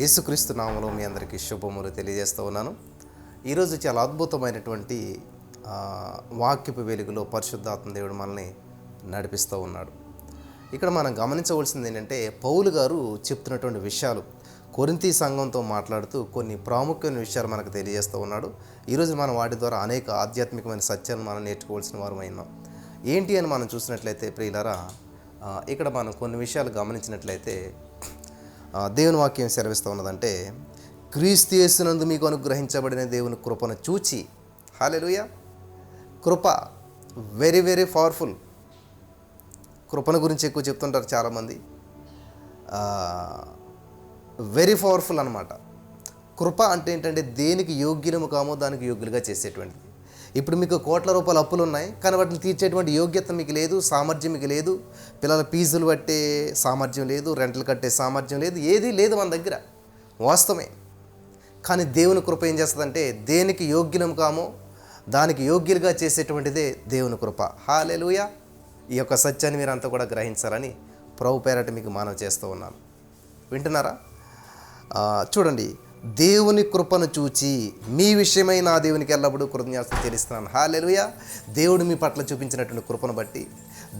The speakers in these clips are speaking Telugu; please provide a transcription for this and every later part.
యేసుక్రీస్తు నామములో మీ అందరికీ శుభములు తెలియజేస్తూ ఉన్నాను. ఈరోజు చాలా అద్భుతమైనటువంటి వాక్యపు వెలుగులో పరిశుద్ధాత్మ దేవుడు మనల్ని నడిపిస్తూ ఉన్నాడు. ఇక్కడ మనం గమనించవలసింది ఏంటంటే, పౌలు గారు చెప్తున్నటువంటి విషయాలు కొరింథీ సంఘంతో మాట్లాడుతూ కొన్ని ప్రాముఖ్యమైన విషయాలు మనకు తెలియజేస్తూ ఉన్నాడు. ఈరోజు మనం వాటి ద్వారా అనేక ఆధ్యాత్మికమైన సత్యాలను మనం నేర్చుకోవాల్సిన వారు అయినాం. ఏంటి అని మనం చూసినట్లయితే ప్రియులారా, ఇక్కడ మనం కొన్ని విషయాలు గమనించినట్లయితే దేవుని వాక్యం సెలవిస్తూ ఉన్నదంటే, క్రీస్తు యేసునందు మీకు అనుగ్రహించబడిన దేవుని కృపను చూచి, హల్లెలూయా, కృప వెరీ వెరీ పవర్ఫుల్. కృపను గురించి ఎక్కువ చెప్తుంటారు చాలామంది. వెరీ పవర్ఫుల్ అన్నమాట. కృప అంటే ఏంటంటే, దేనికి యోగ్యము కామో దానికి యోగ్యులుగా చేసేటువంటిది. ఇప్పుడు మీకు కోట్ల రూపాయల అప్పులు ఉన్నాయి, కానీ వాటిని తీర్చేటువంటి యోగ్యత మీకు లేదు, సామర్థ్యం మీకు లేదు. పిల్లల ఫీజులు కట్టే సామర్థ్యం లేదు, రెంటలు కట్టే సామర్థ్యం లేదు, ఏదీ లేదు మన దగ్గర, వాస్తవమే. కానీ దేవుని కృప ఏం చేస్తుందంటే, దేనికి యోగ్యం కామో దానికి యోగ్యులుగా చేసేటువంటిదే దేవుని కృప. హల్లెలూయా. ఈ యొక్క సత్యాన్ని మీరు అంతా కూడా గ్రహించాలని ప్రభు పేరట మీకు మనవి చేస్తూ ఉన్నాను. వింటున్నారా? చూడండి, దేవుని కృపను చూచి మీ విషయమై నా దేవునికి ఎల్లప్పుడూ కృతజ్ఞతాస్తుతులు చెల్లిస్తున్నాను. హల్లెలూయా. దేవుడు మీ పట్ల చూపించినటువంటి కృపను బట్టి,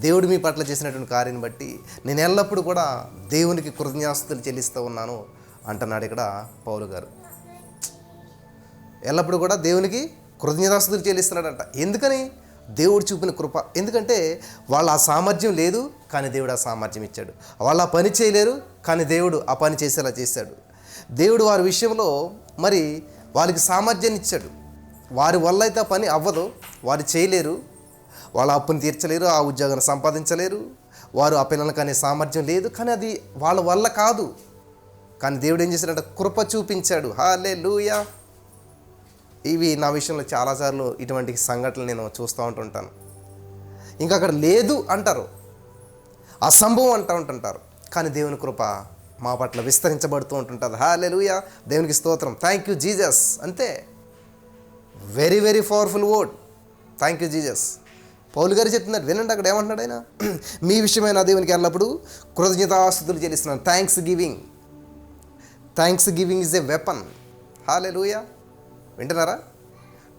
దేవుడు మీ పట్ల చేసినటువంటి కార్యాన్ని బట్టి నేను ఎల్లప్పుడూ కూడా దేవునికి కృతజ్ఞతాస్తుతులు చెల్లిస్తూ ఉన్నాను అంటున్నాడు ఇక్కడ పౌలు గారు. ఎల్లప్పుడూ కూడా దేవునికి కృతజ్ఞతాస్తుతులు చెల్లిస్తున్నాడంట. ఎందుకని? దేవుడు చూపిన కృప. ఎందుకంటే వాళ్ళ ఆ సామర్థ్యం లేదు, కానీ దేవుడు ఆ సామర్థ్యం ఇచ్చాడు. వాళ్ళు ఆ పని చేయలేరు, కానీ దేవుడు ఆ పని చేసేలా చేశాడు. దేవుడు వారి విషయంలో మరి వారికి సామర్థ్యాన్ని ఇచ్చాడు. వారి వల్ల అయితే ఆ పని అవ్వదు, వారు చేయలేరు, వాళ్ళ అప్పుని తీర్చలేరు, ఆ ఉద్యోగాన్ని సంపాదించలేరు, వారు ఆ పిల్లలకి అనే సామర్థ్యం లేదు, కానీ అది వాళ్ళ వల్ల కాదు. కానీ దేవుడు ఏం చేశాడంటే, కృప చూపించాడు. హల్లెలూయా. ఇవి నా విషయంలో చాలాసార్లు ఇటువంటి సంఘటనలు నేను చూస్తూ ఉంటుంటాను. ఇంకా అక్కడ లేదు అంటారు, అసంభవం ఉంటుంటారు, కానీ దేవుని కృప మా పట్ల విస్తరించబడుతూ ఉంటుంటుంది. హల్లెలూయా. దేవునికి స్తోత్రం. Thank you Jesus. అంతే. Very very powerful word. Thank you Jesus. పౌలు గారు చెప్తున్నారు, వినండి అక్కడ ఏమంటున్నాడు ఆయన. మీ విషయమైన దేవునికి ఎల్లప్పుడూ కృతజ్ఞతాస్తుతులు చెల్లిస్తున్నాను. Thanksgiving is a weapon. Hallelujah. వింటున్నారా?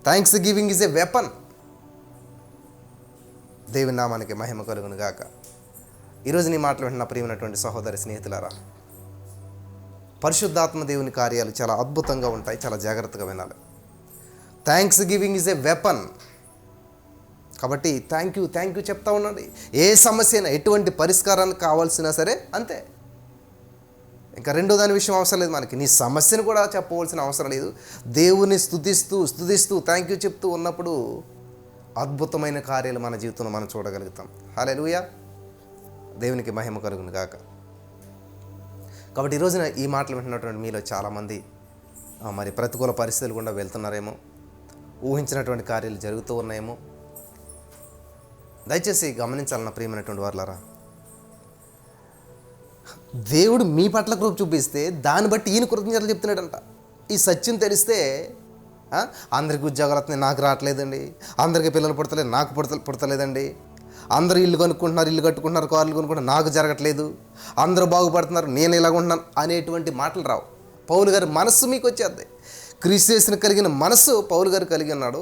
Thanksgiving is a weapon. దేవుని నామానికి మహిమ కలుగును గాక. ఈరోజు నీ మాటలు వింటున్న ప్రియమైనటువంటి సహోదరి స్నేహితులారా, పరిశుద్ధాత్మ దేవుని కార్యాలు చాలా అద్భుతంగా ఉంటాయి, చాలా జాగ్రత్తగా వినాలి. Thanks giving is a weapon. కాబట్టి థ్యాంక్ యూ చెప్తా ఉండండి. ఏ సమస్య అయినా, ఎటువంటి పరిష్కారానికి కావాల్సినా సరే అంతే. ఇంకా రెండో దాని విషయం అవసరం లేదు మనకి. నీ సమస్యను కూడా చెప్పవలసిన అవసరం లేదు. దేవుని స్తుతిస్తూ థ్యాంక్ యూ చెప్తూ ఉన్నప్పుడు అద్భుతమైన కార్యాలు మన జీవితంలో మనం చూడగలుగుతాం. హల్లెలూయా. దేవునికి మహిమ కలుగును గాక. కాబట్టి ఈరోజున ఈ మాటలు వింటున్నటువంటి మీలో చాలామంది మరి ప్రతికూల పరిస్థితులు గుండా వెళ్తున్నారేమో, ఊహించినటువంటి కార్యాలు జరుగుతూ ఉన్నాయేమో. దయచేసి గమనించాలన్న ప్రియమైనటువంటి వారులారా, దేవుడు మీ పట్ల కృప చూపిస్తే దాన్ని బట్టి ఈయన కృతజ్ఞతలు చెప్తున్నాడంట. ఈ సత్యం తెలిస్తే అందరికి ఉద్యోగాలు వస్తున్నాయి, నాకు రావట్లేదండి, అందరికీ పిల్లలు పుడతలేదు, నాకు పుడతలేదండి, అందరూ ఇల్లు కట్టుకుంటున్నారు, కార్లు కొనుక్కుంటున్నారు, నాకు జరగట్లేదు, అందరూ బాగుపడుతున్నారు, నేను ఇలాగ ఉంటున్నాను అనేటువంటి మాటలు రావు. పౌలు గారి మనస్సు మీకు వచ్చేది. క్రీస్తు యేసుని కలిగిన మనస్సు పౌలు గారు కలిగి ఉన్నాడు.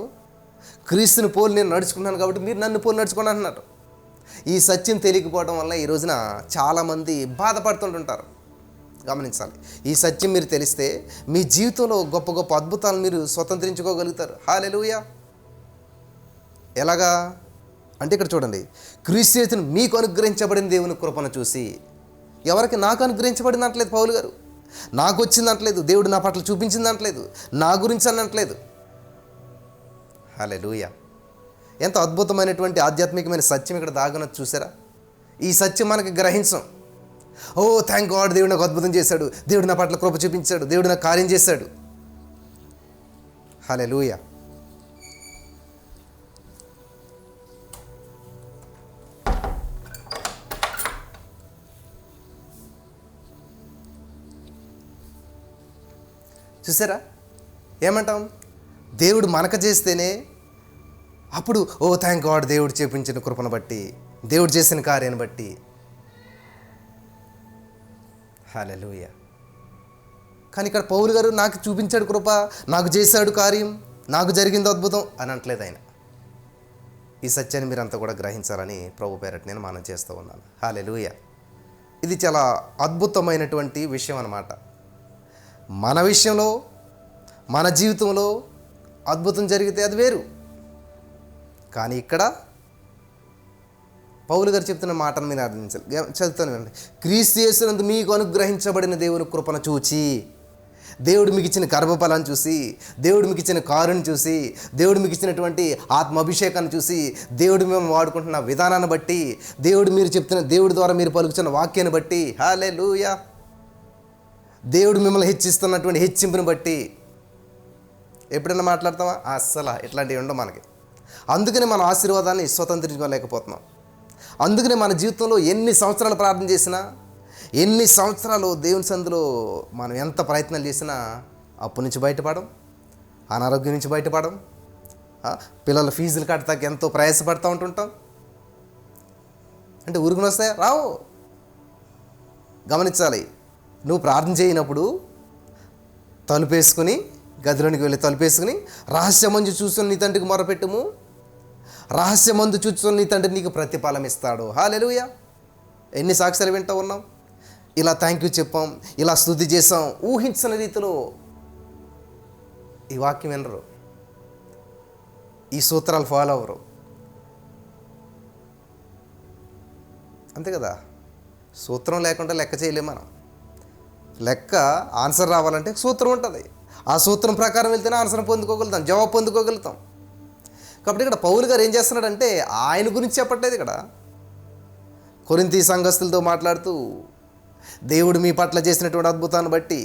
క్రీస్తుని పోలి నేను నడుచుకున్నాను కాబట్టి మీరు నన్ను పోలి నడుచుకోండి అంటున్నారు. ఈ సత్యం తెలియకపోవడం వల్ల ఈ రోజున చాలామంది బాధపడుతుంటుంటారు. గమనించాలి. ఈ సత్యం మీరు తెలిస్తే మీ జీవితంలో గొప్ప గొప్ప అద్భుతాలు మీరు స్వతంత్రించుకోగలుగుతారు. హల్లెలూయా. ఎలాగా అంటే ఇక్కడ చూడండి, క్రీస్తు యేసును మీకు అనుగ్రహించబడిన దేవుని కృపను చూసి. ఎవరికి? నాకు అనుగ్రహించబడింది అంటలేదు పౌలు గారు, నాకు వచ్చింది అంటలేదు, దేవుడు నా పట్ల చూపించింది అంటలేదు, నా గురించి అనట్లేదు. హల్లెలూయా. ఎంత అద్భుతమైనటువంటి ఆధ్యాత్మికమైన సత్యం ఇక్కడ దాగున్నది చూసారా? ఈ సత్యం మనకి గ్రహించం. ఓ థ్యాంక్ గాడ్, దేవుడు నాకు అద్భుతం చేశాడు, దేవుడు నా పట్ల కృప చూపించాడు, దేవుడు నాకు కార్యం చేశాడు. హల్లెలూయా. చూసారా? ఏమంటాం? దేవుడు మనకు చేస్తేనే అప్పుడు ఓ థ్యాంక్ గాడ్, దేవుడు చేపించిన కృపను బట్టి, దేవుడు చేసిన కార్యాన్ని బట్టి. హల్లెలూయా. కానీ ఇక్కడ పౌలు గారు నాకు చూపించాడు కృప, నాకు చేశాడు కార్యం, నాకు జరిగింది అద్భుతం అని అనట్లేదు ఆయన. ఈ సత్యాన్ని మీరు అంతా కూడా గ్రహించాలని ప్రభు పేరట నేను మనం చేస్తూ ఉన్నాను. హల్లెలూయా. ఇది చాలా అద్భుతమైనటువంటి విషయం అన్నమాట. మన విషయంలో, మన జీవితంలో అద్భుతం జరిగితే అది వేరు. కానీ ఇక్కడ పౌలు గారు చెప్తున్న మాటను మీరు అర్థించాలి. చదువుతాను వినండి. క్రీస్తు యేసునందు మీకు అనుగ్రహించబడిన దేవుని కృపను చూచి, దేవుడు మీకు ఇచ్చిన గర్భఫలాన్ని చూసి, దేవుడు మీకు ఇచ్చిన కారుని చూసి, దేవుడు మీకు ఇచ్చినటువంటి ఆత్మాభిషేకాన్ని చూసి, దేవుడు మేము వాడుకుంటున్న విధానాన్ని బట్టి, మీరు చెప్తున్న దేవుడి ద్వారా మీరు పలుకుతున్న వాక్యాన్ని బట్టి, హల్లెలూయా, దేవుడు మిమ్మల్ని హెచ్చిస్తున్నటువంటి హెచ్చింపుని బట్టి ఎప్పుడైనా మాట్లాడతామా? అస్సలు ఇట్లాంటివి ఉండవు మనకి. అందుకనే మన ఆశీర్వాదాన్ని స్వతంత్రించుకోలేకపోతున్నాం. అందుకనే మన జీవితంలో ఎన్ని సంవత్సరాలు ప్రార్థన చేసినా, ఎన్ని సంవత్సరాలు దేవుని సందులో మనం ఎంత ప్రయత్నాలు చేసినా అప్పు నుంచి బయటపడం, అనారోగ్యం నుంచి బయటపడం, పిల్లల ఫీజులు కట్టడానికి ఎంతో ప్రయాసపడుతూ ఉంటుంటాం. అంటే ఊరుకుని వస్తాయా? రావు. గమనించాలి. నువ్వు ప్రార్థన చేయనప్పుడు తలుపేసుకుని, గదిలోనికి వెళ్ళి తలుపేసుకుని, రహస్యమందు చూసుకొని నీ తండ్రికి మొరపెట్టుము, రహస్యమందు చూసుకొని నీ తండ్రి నీకు ప్రతిఫలం ఇస్తాడు. హల్లెలూయా. ఎన్ని సాక్ష్యాలు వింటూ ఉన్నాం. ఇలా థ్యాంక్ యూ చెప్పాం, ఇలా స్తుతి చేసాం, ఊహించిన రీతిలో ఈ వాక్యం వినరు, ఈ సూత్రాలు ఫాలో అవ్వరు. అంతే కదా. సూత్రం లేకుండా లెక్క చేయలేము మనం. లెక్క ఆన్సర్ రావాలంటే సూత్రం ఉంటుంది. ఆ సూత్రం ప్రకారం వెళ్తేనే ఆన్సర్ పొందుకోగలుగుతాం, జవాబు పొందుకోగలుగుతాం. కాబట్టి ఇక్కడ పౌలు గారు ఏం చేస్తున్నాడంటే ఆయన గురించి చెప్పట్లేదు. ఇక్కడ కొరింథీ సంఘస్థులతో మాట్లాడుతూ దేవుడు మీ పట్ల చేసినటువంటి అద్భుతాన్ని బట్టి,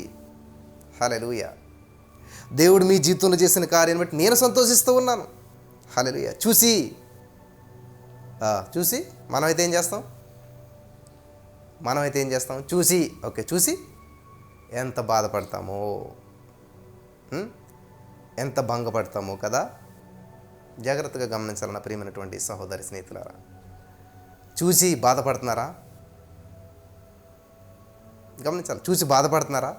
హల్లెలూయా, దేవుడు మీ జీవితంలో చేసిన కార్యాన్ని బట్టి నేను సంతోషిస్తూ ఉన్నాను. హల్లెలూయా. చూసి మనమైతే ఏం చేస్తాం? చూసి ఎంత బాధపడతామో, ఎంత భంగపడతామో కదా. జాగ్రత్తగా గమనించాలన్న ప్రియమైనటువంటి సహోదరి స్నేహితులారా. చూసి బాధపడుతున్నారా? గమనించాలి. చూసి బాధపడుతున్నారా?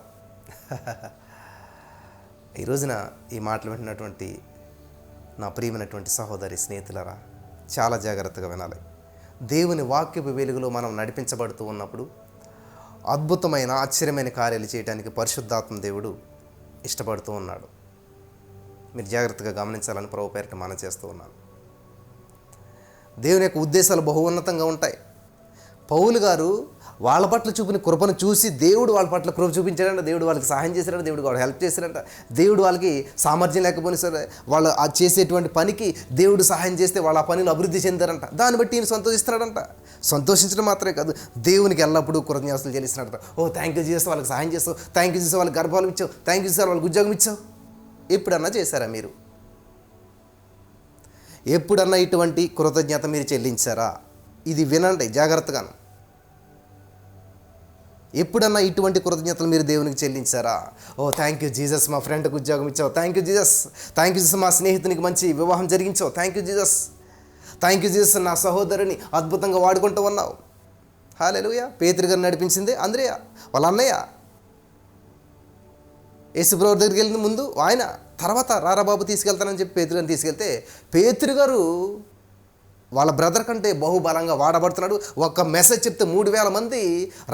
ఈ రోజున ఈ మాటలు వింటున్నటువంటి నా ప్రియమైనటువంటి సహోదరి స్నేహితులారా, చాలా జాగ్రత్తగా వినాలి. దేవుని వాక్యపు వెలుగులో మనం నడిపించబడుతూ ఉన్నప్పుడు అద్భుతమైన ఆశ్చర్యమైన కార్యాలు చేయడానికి పరిశుద్ధాత్మ దేవుడు ఇష్టపడుతూ ఉన్నాడు. మీరు జాగ్రత్తగా గమనించాలని ప్రభు పేరిట మనం చేస్తూ ఉన్నాను. దేవుని యొక్క ఉద్దేశాలు బహు ఉన్నతంగా ఉంటాయి. పౌలు గారు వాళ్ళ పట్ల చూపిన కృపను చూసి దేవుడు వాళ్ళ పట్ల కృప చూపించాడంట, దేవుడు వాళ్ళకి సహాయం చేశాడంట, దేవుడు వాళ్ళు హెల్ప్ చేశాడంట, దేవుడు వాళ్ళకి సామర్థ్యం లేకపోయినా సరే వాళ్ళు ఆ చేసేటువంటి పనికి దేవుడు సహాయం చేస్తే వాళ్ళు ఆ పనిలో అభివృద్ధి చెందారంట. దాన్ని బట్టి ఈయన సంతోషిస్తున్నాడంట. సంతోషించడం మాత్రమే కాదు, దేవునికి ఎల్లప్పుడూ కృతజ్ఞతలు చెల్లిస్తున్నాడంట. థ్యాంక్ యూ జీసస్, వాళ్ళకి సహాయం చేస్తావు, థ్యాంక్ యూ జీసస్, వాళ్ళకి గర్భాలు ఇచ్చావు, థ్యాంక్ యూ జీసస్, వాళ్ళకి ఉద్యోగం ఇచ్చావు. ఎప్పుడన్నా చేశారా మీరు? ఎప్పుడన్నా ఇటువంటి కృతజ్ఞత మీరు చెల్లించారా? ఇది వినండి జాగ్రత్తగాను. ఎప్పుడన్నా ఇటువంటి కృతజ్ఞతలు మీరు దేవునికి చెల్లించారా? థ్యాంక్ యూ జీసస్, మా ఫ్రెండ్కి ఉద్యోగం ఇచ్చావు, thank you Jesus, thank you Jesus, మా స్నేహితునికి మంచి వివాహం జరిగించావు, thank you Jesus, thank you Jesus, నా సహోదరుని అద్భుతంగా వాడుకుంటూ ఉన్నావు. హల్లెలూయా. పేతురు గారు నడిపించింది అంద్రేయ, వాళ్ళ అన్నయ్య. యేసుప్రభు దగ్గరికి వెళ్ళిన ముందు ఆయన, తర్వాత రారా బాబు తీసుకెళ్తానని చెప్పి పేతురు గారిని తీసుకెళ్తే పేతురు గారు వాళ్ళ బ్రదర్ కంటే బహుబలంగా వాడబడుతున్నాడు. ఒక్క మెసేజ్ చెప్తే 3,000 మంది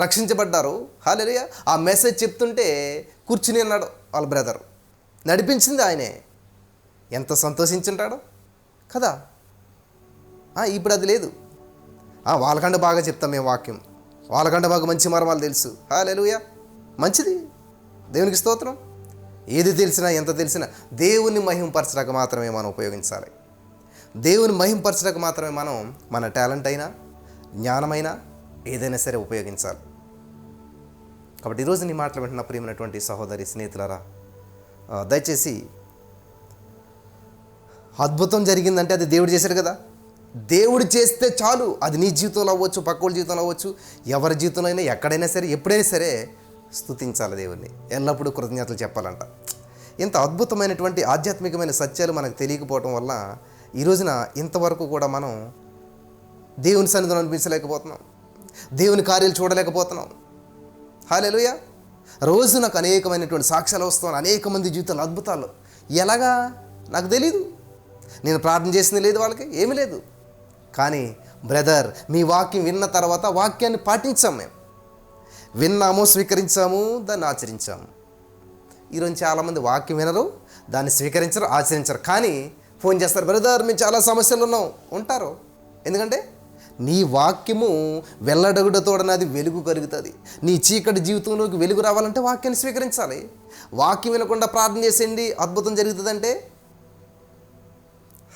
రక్షించబడ్డారు. హల్లెలూయా. ఆ మెసేజ్ చెప్తుంటే కూర్చుని అన్నాడు వాళ్ళ బ్రదర్. నడిపించింది ఆయనే. ఎంత సంతోషించుంటాడో కదా. ఇప్పుడు అది లేదు. వాళ్ళకంటే బాగా చెప్తాం మేము వాక్యం, వాళ్ళకంటే బాగా మంచి మర్మాలు తెలుసు. హల్లెలూయా. మంచిది, దేవునికి స్తోత్రం. ఏది తెలిసినా ఎంత తెలిసినా దేవుని మహింపరచడానికి మాత్రమే మనం ఉపయోగించాలి. దేవుని మహింపరచడానికి మాత్రమే మనం మన టాలెంట్ అయినా జ్ఞానమైనా ఏదైనా సరే ఉపయోగించాలి. కాబట్టి ఈరోజు నీ మాటలు వింటున్న ప్రియమైనటువంటి సహోదరి స్నేహితులారా, దయచేసి అద్భుతం జరిగిందంటే అది దేవుడు చేశాడు కదా. దేవుడు చేస్తే చాలు. అది నీ జీవితంలో అవ్వచ్చు, పక్కోళ్ళ జీవితంలో అవ్వచ్చు, ఎవరి జీవితంలో అయినా ఎక్కడైనా సరే ఎప్పుడైనా సరే స్తుతించాలి దేవుణ్ణి, ఎల్లప్పుడూ కృతజ్ఞతలు చెప్పాలంట. ఇంత అద్భుతమైనటువంటి ఆధ్యాత్మికమైన సత్యాలు మనకు తెలియకపోవటం వల్ల ఈ రోజున ఇంతవరకు కూడా మనం దేవుని సన్నిధిని అనిపించలేకపోతున్నాం, దేవుని కార్యాలు చూడలేకపోతున్నాం. హల్లెలూయా. రోజు నాకు అనేకమైనటువంటి సాక్ష్యాలు వస్తున్నాయి, అనేక మంది జీవితాలు అద్భుతాలు. ఎలాగా నాకు తెలీదు, నేను ప్రార్థన చేసింది లేదు, వాళ్ళకి ఏమీ లేదు. కానీ బ్రదర్, మీ వాక్యం విన్న తర్వాత వాక్యాన్ని పాటించాం, మేము విన్నాము, స్వీకరించాము, దాన్ని ఆచరించాము. ఈరోజు చాలామంది వాక్యం వినరు, దాన్ని స్వీకరించరు, ఆచరించరు. కానీ ఫోన్ చేస్తారు, బ్రదర్ మేము చాలా సమస్యలు ఉంటారు. ఎందుకంటే నీ వాక్యము వెల్లడగుడతోడనది వెలుగు కలుగుతుంది. నీ చీకటి జీవితంలోకి వెలుగు రావాలంటే వాక్యాన్ని స్వీకరించాలి. వాక్యం వినకుండా ప్రార్థన చేసేయండి అద్భుతం జరుగుతుందంటే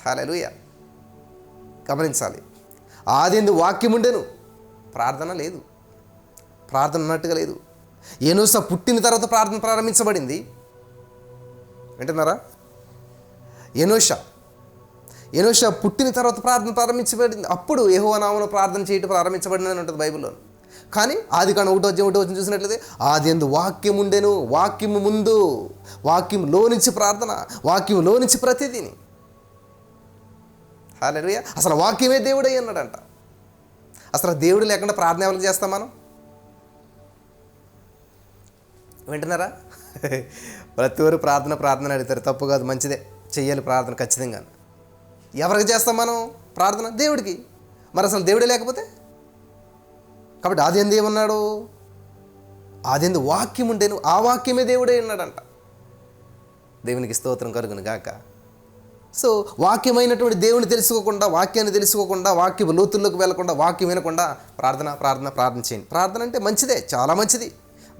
హల్లెలూయా. గమనించాలి, ఆదిందు వాక్యం ఉండెను, ప్రార్థన లేదు, ప్రార్థన ఉన్నట్టుగా లేదు. ఎనోష పుట్టిన తర్వాత ప్రార్థన ప్రారంభించబడింది. వింటున్నారా? ఎనోష పుట్టిన తర్వాత ప్రార్థన ప్రారంభించబడింది. అప్పుడు యెహోవా నామమున ప్రార్థన చేయటం ప్రారంభించబడిందని ఉంటుంది బైబిల్లో. కానీ ఆదికాండం 1:1 చూసినట్లయితే ఆదియందు వాక్యం ఉండెను, వాక్యము ముందు, వాక్యంలో నుంచి ప్రార్థన, వాక్యంలో నుంచి ప్రతిదీని. హల్లెలూయా. అసలు వాక్యమే దేవుడై అన్నాడంట. అసలు దేవుడు లేకుండా ప్రార్థన ఎవరికి చేస్తాం మనం? వింటున్నారా? ప్రతి ఒక్కరు ప్రార్థన అడుగుతారు. తప్పు కాదు, మంచిదే, చెయ్యాలి ప్రార్థన ఖచ్చితంగా. ఎవరికి చేస్తాం మనం ప్రార్థన? దేవుడికి. మరి అసలు దేవుడే లేకపోతే? కాబట్టి ఆదియందు ఏమన్నాడు? ఆదియందు వాక్యం ఉండేను, ఆ వాక్యమే దేవుడే అన్నాడంట. దేవునికి స్తోత్రం కలుగును గాక. సో వాక్యమైనటువంటి దేవుని తెలుసుకోకుండా, వాక్యాన్ని తెలుసుకోకుండా, వాక్యం లోతుల్లోకి వెళ్లకుండా, వాక్యం వినకుండా ప్రార్థన చేయండి. ప్రార్థన అంటే మంచిదే, చాలా మంచిది.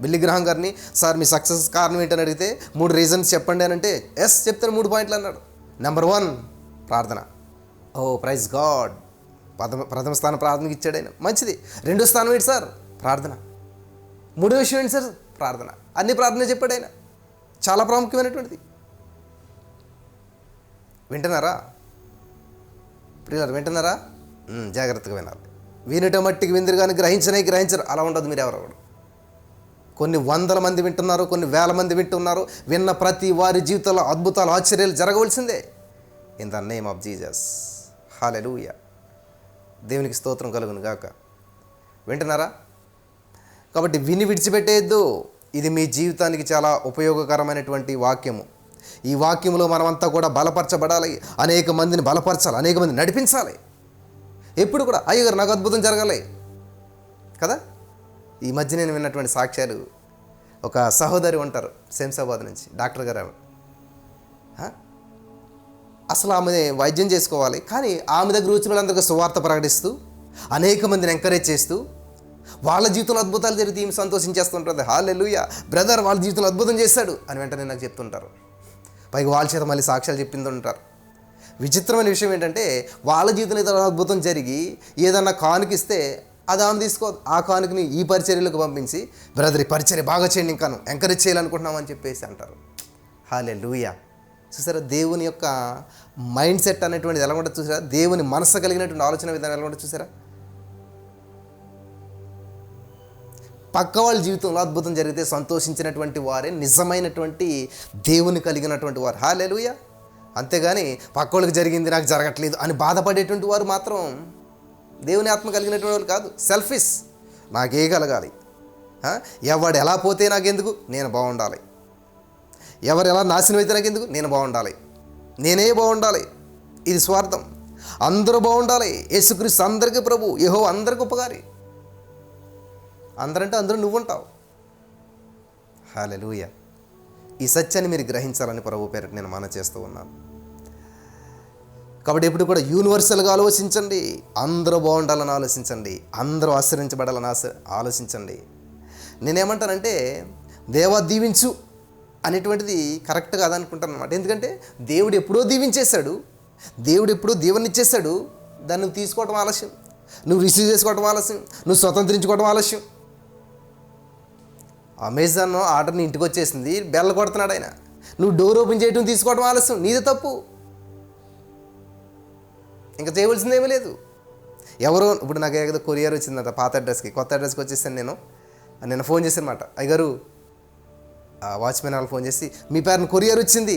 బిల్లి గ్రహాం గారిని, సార్ మీ సక్సెస్ కారణం ఏంటని అడిగితే 3 రీజన్స్ చెప్పండి అని అంటే ఎస్ చెప్తాను, 3 పాయింట్లు అన్నాడు. నెంబర్ 1 ప్రార్థన. ఓ ప్రైజ్ గాడ్, ప్రథమ స్థానం ప్రార్థనకి ఇచ్చాడు ఆయన, మంచిది. 2వ స్థానం ఏంటి సార్? ప్రార్థన. 3వ విషయం ఏంటి సార్? ప్రార్థన. అన్ని ప్రార్థన చెప్పాడు ఆయన, చాలా ప్రాముఖ్యమైనటువంటిది. వింటున్నారా ప్రియులారా? వింటున్నారా? జాగ్రత్తగా వినాలి. వినటం మట్టికి విందురు కానీ గ్రహించరు, అలా ఉండదు. మీరు ఎవరు? కొన్ని వందల మంది వింటున్నారు, కొన్ని వేల మంది వింటున్నారు. విన్న ప్రతి వారి జీవితంలో అద్భుతాలు, ఆశ్చర్యాలు జరగవలసిందే. In the name of Jesus. Hallelujah. దేవునికి స్తోత్రం కలుగును గాక. వింటున్నారా? కాబట్టి విని విడిచిపెట్టేయద్దు. ఇది మీ జీవితానికి చాలా ఉపయోగకరమైనటువంటి వాక్యము. ఈ వాక్యంలో మనమంతా కూడా బలపరచబడాలి, అనేక మందిని బలపరచాలి, అనేక మందిని నడిపించాలి. ఎప్పుడు కూడా అయ్యగారు నాకు అద్భుతం జరగాలి కదా. ఈ మధ్య నేను విన్నటువంటి సాక్ష్యాలు, ఒక సహోదరి ఉంటారు శంషాబాద్ నుంచి, డాక్టర్ గారు. అసలు ఆమె వైద్యం చేసుకోవాలి, కానీ ఆమె దగ్గర వచ్చిన వాళ్ళందరికీ సువార్త ప్రకటిస్తూ, అనేక మందిని ఎంకరేజ్ చేస్తూ, వాళ్ళ జీవితంలో అద్భుతాలు జరిగితే ఈమె సంతోషించేస్తుంటుంది. హల్లెలూయా, బ్రదర్ వాళ్ళ జీవితంలో అద్భుతం చేశాడు అని వెంటనే నాకు చెప్తుంటారు. పైగా వాళ్ళ చేత మళ్ళీ సాక్ష్యాలు చెప్పింటుంటారు. విచిత్రమైన విషయం ఏంటంటే, వాళ్ళ జీవితంలో ఏదైనా అద్భుతం జరిగి ఏదన్నా కానుకిస్తే అది ఆమె తీసుకోదు. ఆ కానుకని ఈ పరిచర్యలకు పంపించి, బ్రదర్ ఈ పరిచర్య బాగా చేయండి, ఇంకా ఎంకరేజ్ చేయాలనుకుంటున్నామని చెప్పేసి అంటారు. హల్లెలూయా. చూసారా, దేవుని యొక్క మైండ్ సెట్ అనేటువంటిది ఎలా ఉంటుంది చూసారా? దేవుని మనసు కలిగినటువంటి ఆలోచన విధానం ఎలా ఉంటుంది చూసారా? పక్క వాళ్ళ జీవితంలో అద్భుతం జరిగితే సంతోషించినటువంటి వారే నిజమైనటువంటి దేవుని కలిగినటువంటి వారు. హల్లెలూయా. అంతేగాని పక్క వాళ్ళకి జరిగింది నాకు జరగట్లేదు అని బాధపడేటువంటి వారు మాత్రం దేవుని ఆత్మ కలిగినటువంటి వాళ్ళు కాదు. సెల్ఫిష్, నాకే కలగాలి, ఎవడు ఎలా పోతే నాకెందుకు, నేను బాగుండాలి, ఎవరు ఎలా నాశనం అయితే నాకెందుకు, నేను బాగుండాలి, నేనే బాగుండాలి. ఇది స్వార్థం. అందరూ బాగుండాలి. యేసుక్రీస్తు అందరికీ ప్రభు, యెహోవా అందరికీ ఉపకారి. అందరంటే అందరూ నువ్వు ఉంటావు. హల్లెలూయా. ఈ సత్యాన్ని మీరు గ్రహించాలని ప్రభు పేరిట నేను మనవి చేస్తూ ఉన్నాను. కాబట్టి ఎప్పుడు కూడా యూనివర్సల్గా ఆలోచించండి, అందరూ బాగుండాలని ఆలోచించండి, అందరూ ఆశ్రయించబడాలని ఆలోచించండి. నేనేమంటానంటే, దేవా దీవించు అనేటువంటిది కరెక్ట్ కాదనుకుంటాను అనమాట. ఎందుకంటే దేవుడు ఎప్పుడో దీవించేశాడు, దేవుడు ఎప్పుడో దీవెనిచ్చేశాడు. దాన్ని నువ్వు తీసుకోవడం ఆలస్యం, నువ్వు రిసీవ్ చేసుకోవడం ఆలస్యం, నువ్వు స్వతంత్రించుకోవడం ఆలస్యం. అమెజాన్ ఆర్డర్ నీ ఇంటికి వచ్చేసింది, బెల్ల కొడుతున్నాడు ఆయన, నువ్వు డోర్ ఓపెన్ చేయడం తీసుకోవడం ఆలస్యం, నీదే తప్పు. ఇంకా చేయవలసిందేమీ లేదు. ఎవరో ఇప్పుడు నాకు ఏదో కొరియర్ వచ్చిందట పాత అడ్రస్కి, కొత్త అడ్రస్కి వచ్చేసాను. నేను ఫోన్ చేశాను అనమాట. అయ్యగారు, వాచ్మెన్ వాళ్ళు ఫోన్ చేసి మీ పేరున కొరియర్ వచ్చింది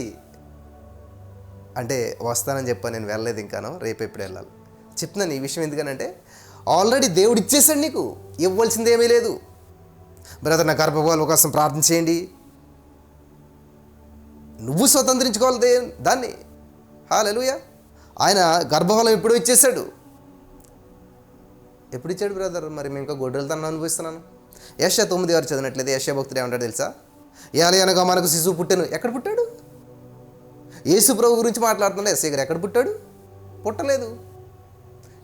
అంటే వస్తానని చెప్పాను. నేను వెళ్ళలేదు, ఇంకాను రేపు ఎప్పుడు వెళ్ళాలి. చెప్తున్నాను ఈ విషయం ఎందుకనంటే, ఆల్రెడీ దేవుడు ఇచ్చేసాడు, నీకు ఇవ్వాల్సింది ఏమీ లేదు. బ్రదర్ నా గర్భఫలం కోసం ప్రార్థన చేయండి. నువ్వు స్వతంత్రించుకోవాలి దాన్ని. హల్లెలూయా. ఆయన గర్భఫలం ఎప్పుడో ఇచ్చేశాడు. ఎప్పుడు ఇచ్చాడు బ్రదర్? మరి మేము ఇంకా గొడ్డలతో అనుభవిస్తున్నాను. యెషయా 9:6 చదివినట్లయితే యెషయా భక్తుడు ఏమంటాడు తెలుసా? ఏలయనగా మనకు శిశువు పుట్టెను. ఎక్కడ పుట్టాడు? యేసు ప్రభు గురించి మాట్లాడుతున్నాడు. యెషయా గారు ఎక్కడ పుట్టాడు? పుట్టలేదు.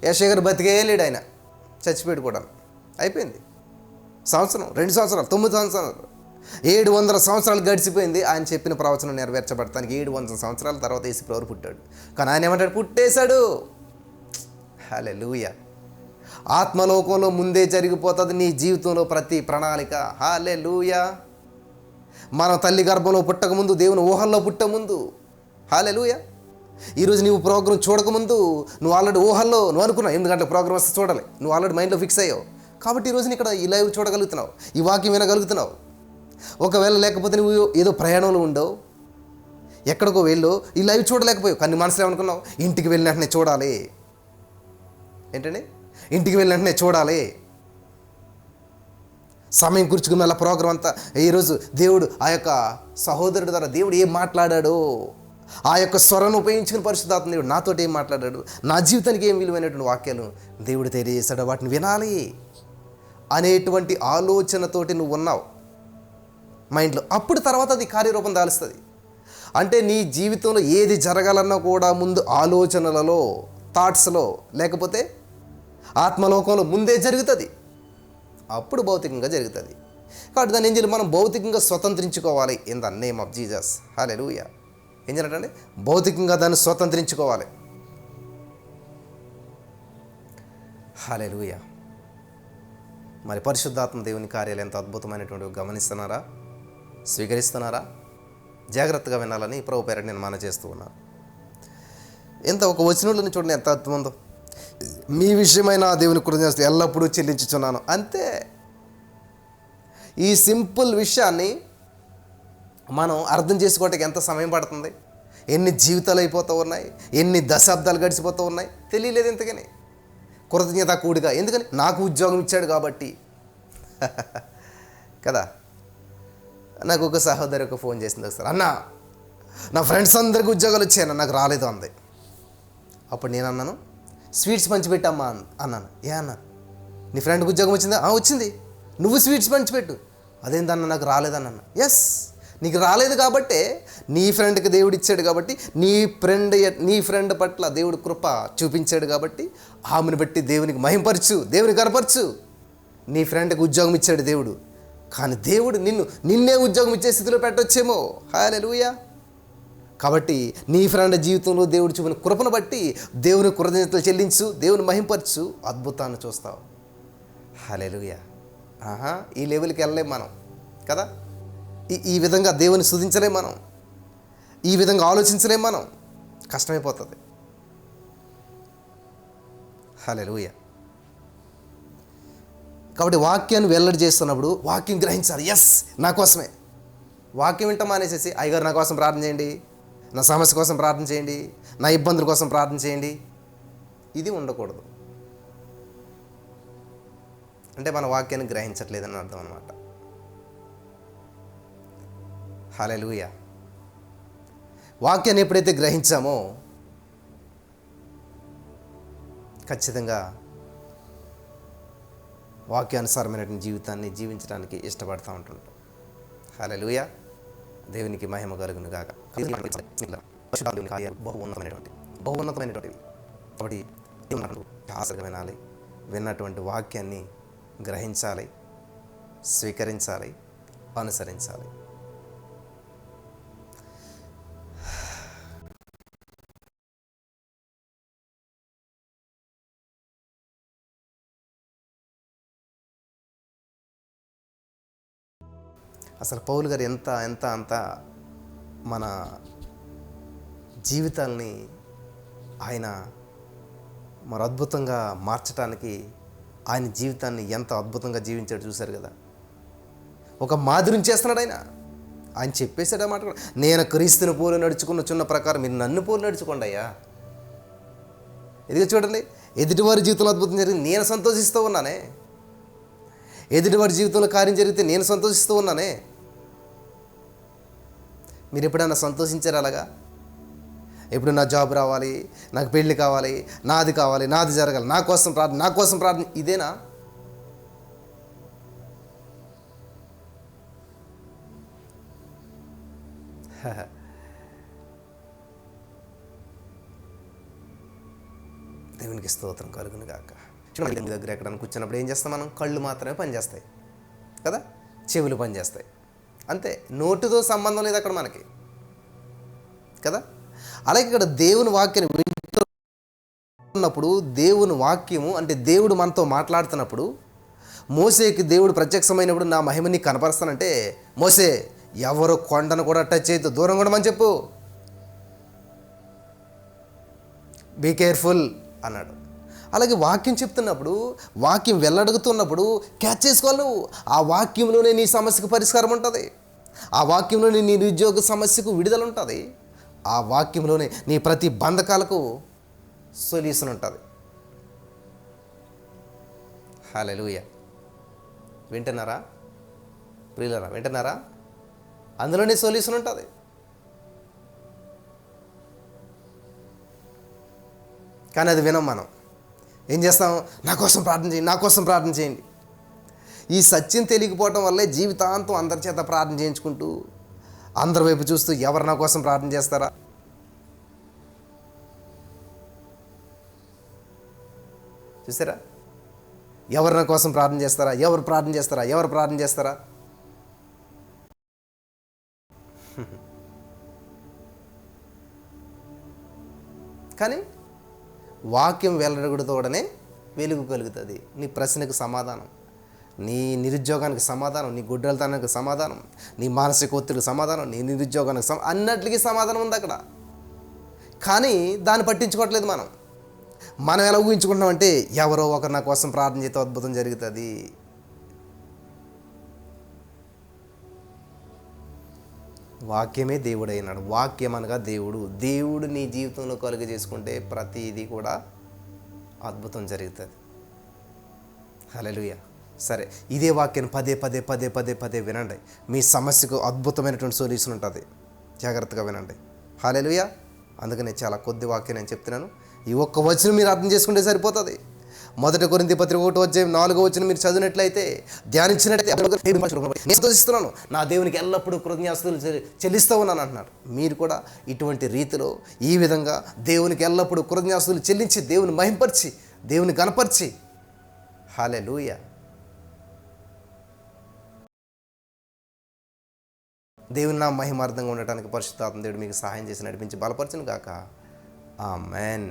యెషయా గారు బతికే లేడు, ఆయన చచ్చిపోయాడు కూడా. అయిపోయింది. సంవత్సరం, 2 సంవత్సరాలు, 9 సంవత్సరాలు, 700 సంవత్సరాలు గడిచిపోయింది. ఆయన చెప్పిన ప్రవచనం నెరవేర్చబడటానికి 700 సంవత్సరాల తర్వాత యేసు ప్రభు పుట్టాడు. కానీ ఆయన ఏమంటాడు? పుట్టేశాడు. హల్లెలూయా. ఆత్మలోకంలో ముందే జరిగిపోతుంది నీ జీవితంలో ప్రతి ప్రణాళిక. హల్లెలూయా. మనం తల్లి గర్భంలో పుట్టకముందు, దేవుని ఊహల్లో పుట్టకముందు. హల్లెలూయా. ఈరోజు నువ్వు ప్రోగ్రాం చూడకముందు నువ్వు ఆల్రెడీ ఊహల్లో నువ్వు అనుకున్నావు 8 గంటల ప్రోగ్రాం వస్తే చూడాలి, నువ్వు ఆల్రెడీ మైండ్లో ఫిక్స్ అయ్యావు. కాబట్టి ఈరోజు ఇక్కడ ఈ లైవ్ చూడగలుగుతున్నావు, ఈ వాక్యం వినగలుగుతున్నావు. ఒకవేళ లేకపోతే నువ్వు ఏదో ప్రయాణంలో ఉండవు, ఎక్కడికో వెళ్ళో ఈ లైవ్ చూడలేకపోయావు. కానీ మనసులో ఏమనుకున్నావు? ఇంటికి వెళ్ళిన వెంటనే చూడాలి. ఏంటండి? ఇంటికి వెళ్ళిన వెంటనే చూడాలి. సమయం కూర్చుకుని మళ్ళీ ప్రోగ్రాం అంతా ఈరోజు దేవుడు ఆ యొక్క సహోదరుడు ద్వారా దేవుడు ఏం మాట్లాడాడో, ఆ యొక్క స్వరాన్ని ఉపయోగించుకుని పరిశుద్ధాత్మ దేవుడు నాతోటి ఏం మాట్లాడాడు, నా జీవితానికి ఏం విలువైనటువంటి వాక్యాలు దేవుడు తెలియజేశాడో వాటిని వినాలి అనేటువంటి ఆలోచనతోటి నువ్వు ఉన్నావు మైండ్లో. అప్పుడు తర్వాత అది కార్యరూపం దాలుస్తుంది. అంటే నీ జీవితంలో ఏది జరగాలన్నా కూడా ముందు ఆలోచనలలో, థాట్స్లో, లేకపోతే ఆత్మలోకంలో ముందే జరుగుతుంది. అప్పుడు భౌతికంగా జరుగుతుంది. కాబట్టి దాన్ని ఏం చేయాలి? మనం భౌతికంగా స్వతంత్రించుకోవాలి. In the name of Jesus. Hallelujah. ఏం చేయాలంటే భౌతికంగా దాన్ని స్వతంత్రించుకోవాలి. హల్లెలూయా. మరి పరిశుద్ధాత్మ దేవుని కార్యాలు ఎంత అద్భుతమైనటువంటి గమనిస్తున్నారా? స్వీకరిస్తున్నారా? జాగ్రత్తగా వినాలని ప్రభు పేరట నేను మన చేస్తూ ఉన్నాను. ఎంత ఒక వచనంలోని చూడండి ఎంత అర్థముందో. మీ విషయమైన దేవుని కృతజ్ఞత ఎల్లప్పుడూ చెల్లించుచున్నాను. అంతే. ఈ సింపుల్ విషయాన్ని మనం అర్థం చేసుకోవటానికి ఎంత సమయం పడుతుంది? ఎన్ని జీవితాలు అయిపోతూ ఉన్నాయి, ఎన్ని దశాబ్దాలు గడిచిపోతూ ఉన్నాయి, తెలియలేదు ఇంతకని. కృతజ్ఞత కూడిగా. ఎందుకని? నాకు ఉద్యోగం ఇచ్చాడు కాబట్టి కదా. నాకు ఒక సహోదరి ఒక ఫోన్ చేసింది ఒకసారి, అన్న నా ఫ్రెండ్స్ అందరికి ఉద్యోగాలు వచ్చాయన్న, నాకు రాలేదు అంది. అప్పుడు నేను అన్నాను, స్వీట్స్ పంచిపెట్టమ్మా అన్నాను. ఏ అన్నా, నీ ఫ్రెండ్కి ఉద్యోగం వచ్చిందా? వచ్చింది. నువ్వు స్వీట్స్ పంచిపెట్టు. అదేంటన్నా నాకు రాలేదన్న. ఎస్, నీకు రాలేదు కాబట్టే నీ ఫ్రెండ్కి దేవుడు ఇచ్చాడు కాబట్టి, నీ ఫ్రెండ్ పట్ల దేవుడు కృప చూపించాడు కాబట్టి ఆమెను బట్టి దేవునికి మహింపరచు, దేవుని కనపరచు. నీ ఫ్రెండ్కి ఉద్యోగం ఇచ్చాడు దేవుడు, కానీ దేవుడు నిన్నే ఉద్యోగం ఇచ్చే స్థితిలో పెట్టొచ్చేమో. హల్లెలూయా. కాబట్టి నీ ఫ్రెండ్ జీవితంలో దేవుడు చూపిన కృపను బట్టి దేవుని కృతజ్ఞతలు చెల్లించు, దేవుని మహింపరచు, అద్భుతాన్ని చూస్తావు. హల్లెలూయా. ఈ లెవెల్కి వెళ్ళలేం మనం కదా. ఈ విధంగా దేవుని స్తుతించలేం మనం, ఈ విధంగా ఆలోచించలేం మనం, కష్టమైపోతుంది. హల్లెలూయా. కాబట్టి వాక్యాన్ని వెల్లడి చేస్తున్నప్పుడు వాక్యం గ్రహించాలి. ఎస్, నా కోసమే. వాక్యం వింటాం మానేసేసి అయ్యగారు నా కోసం ప్రార్థన చేయండి, నా సమస్య కోసం ప్రార్థన చేయండి, నా ఇబ్బందుల కోసం ప్రార్థన చేయండి, ఇది ఉండకూడదు. అంటే మన వాక్యాన్ని గ్రహించట్లేదని అర్థం అన్నమాట. హల్లెలూయా. వాక్యాన్ని ఎప్పుడైతే గ్రహించామో ఖచ్చితంగా వాక్యానుసారమైనటువంటి జీవితాన్ని జీవించడానికి ఇష్టపడుతూ ఉంటుంటాం. హల్లెలూయా. దేవునికి మహిమ కలుగును గాక. బహున్నతమైనటువంటివి. కాబట్టి ఆసక్తిగా వినాలి, విన్నటువంటి వాక్యాన్ని గ్రహించాలి, స్వీకరించాలి, అనుసరించాలి. అసలు పౌలు గారు అంత మన జీవితాల్ని ఆయన మరి అద్భుతంగా మార్చడానికి ఆయన జీవితాన్ని ఎంత అద్భుతంగా జీవించాడు చూశారు కదా. ఒక మాదిరిని చేస్తున్నాడు ఆయన చెప్పేశాడు అన్నమాట. నేను క్రీస్తుని పోలి నడుచుకున్న చున్న ప్రకారం మీరు నన్ను పోలి నడుచుకోండి అయ్యా. ఇదిగో చూడండి, ఎదుటివారి జీవితంలో అద్భుతం జరిగింది, నేను సంతోషిస్తూ ఉన్నానే. ఎదుటివాడి జీవితంలో కార్యం జరిగితే నేను సంతోషిస్తూ ఉన్నానే. మీరు ఎప్పుడైనా సంతోషించారు అలాగా? ఎప్పుడు నా జాబ్ రావాలి, నాకు పెళ్ళి కావాలి, నాది కావాలి, నాది జరగాలి, నా కోసం ప్రార్థన ఇదేనా? దేవునికి స్తోత్రం కలుగును గాక. చూడండి, దగ్గర ఎక్కడైనా కూర్చున్నప్పుడు ఏం చేస్తాం మనం? కళ్ళు మాత్రమే పనిచేస్తాయి కదా, చెవులు పనిచేస్తాయి అంతే. నోటితో సంబంధం లేదు అక్కడ మనకి కదా. అలాగే ఇక్కడ దేవుని వాక్యాన్ని వింటున్నప్పుడు, దేవుని వాక్యము అంటే దేవుడు మనతో మాట్లాడుతున్నప్పుడు, మోసేకి దేవుడు ప్రత్యక్షమైనప్పుడు నా మహిమని కనపరుస్తానంటే, మోసే ఎవరు కొండను కూడా టచ్ చేయొద్దు, దూరం కూడా అని చెప్పు, బీ కేర్ఫుల్ అన్నాడు. అలాగే వాక్యం చెప్తున్నప్పుడు, వాక్యం వెళ్ళడుగుతున్నప్పుడు క్యాచ్ చేసుకోవాలి నువ్వు. ఆ వాక్యంలోనే నీ సమస్యకు పరిష్కారం ఉంటుంది, ఆ వాక్యంలోనే నీ నిరుద్యోగ సమస్యకు విడుదల ఉంటుంది, ఆ వాక్యంలోనే నీ ప్రతి బంధకాలకు సొల్యూషన్ ఉంటుంది. హల్లెలూయా. వింటున్నారా ప్రియులారా? వింటున్నారా? అందులోనే సొల్యూషన్ ఉంటుంది. కానీ అది వినం మనం. ఏం చేస్తాం? నా కోసం ప్రార్థన చేయండి, నా కోసం ప్రార్థన చేయండి. ఈ సత్యం తెలియకపోవటం వల్లే జీవితాంతం అందరి చేత ప్రార్థన చేయించుకుంటూ, అందరి వైపు చూస్తూ ఎవరు నా కోసం ప్రార్థన చేస్తారా, చూసారా? ఎవరు నా కోసం ప్రార్థన చేస్తారా, ఎవరు ప్రార్థన చేస్తారా, ఎవరు ప్రార్థన చేస్తారా? కానీ వాక్యం వెల్లడగుడుతోడనే వెలుగు కలుగుతుంది. నీ ప్రశ్నకు సమాధానం, నీ నిరుద్యోగానికి సమాధానం, నీ గుడ్డలతనానికి సమాధానం, నీ మానసిక ఒత్తిడికి సమాధానం, నీ నిరుద్యోగానికి అన్నిటికీ సమాధానం ఉంది అక్కడ. కానీ దాన్ని పట్టించుకోవట్లేదు మనం. మనం ఎలా ఊహించుకుంటున్నామంటే, ఎవరో ఒకరు నా కోసం ప్రార్థన చేస్తే అద్భుతం జరుగుతుంది. వాక్యమే దేవుడు అయినాడు. వాక్యం అనగా దేవుడు నీ జీవితంలో కలుగ చేసుకుంటే ప్రతిదీ కూడా అద్భుతం జరుగుతుంది. హల్లెలూయా. సరే, ఇదే వాక్యాన్ని పదే పదే పదే పదే పదే వినండి. మీ సమస్యకు అద్భుతమైనటువంటి సొల్యూషన్ ఉంటుంది. జాగ్రత్తగా వినండి. హల్లెలూయా. అందుకని చాలా కొద్ది వాక్యం నేను చెప్తున్నాను. ఈ ఒక్క వచనం మీరు అర్థం చేసుకుంటే సరిపోతుంది. 1 కొరింథీ పత్రిక 1:4 మీరు చదివినట్లయితే, ధ్యానించినట్లయితే, నేను సంతోషిస్తున్నాను, నా దేవునికి ఎల్లప్పుడూ కృతజ్ఞతాస్తుతులు చెల్లిస్తూ ఉన్నాను అంటున్నారు. మీరు కూడా ఇటువంటి రీతిలో ఈ విధంగా దేవునికి ఎల్లప్పుడూ కృతజ్ఞతాస్తుతులు చెల్లించి, దేవుని మహింపరిచి, దేవుని గణపరిచి, హల్లెలూయా, దేవుని నా మహిమార్థంగా ఉండటానికి పరిశుద్ధాత్మ దేవుడు మీకు సహాయం చేసి నడిపించి బలపరచును గాక. ఆమేన్.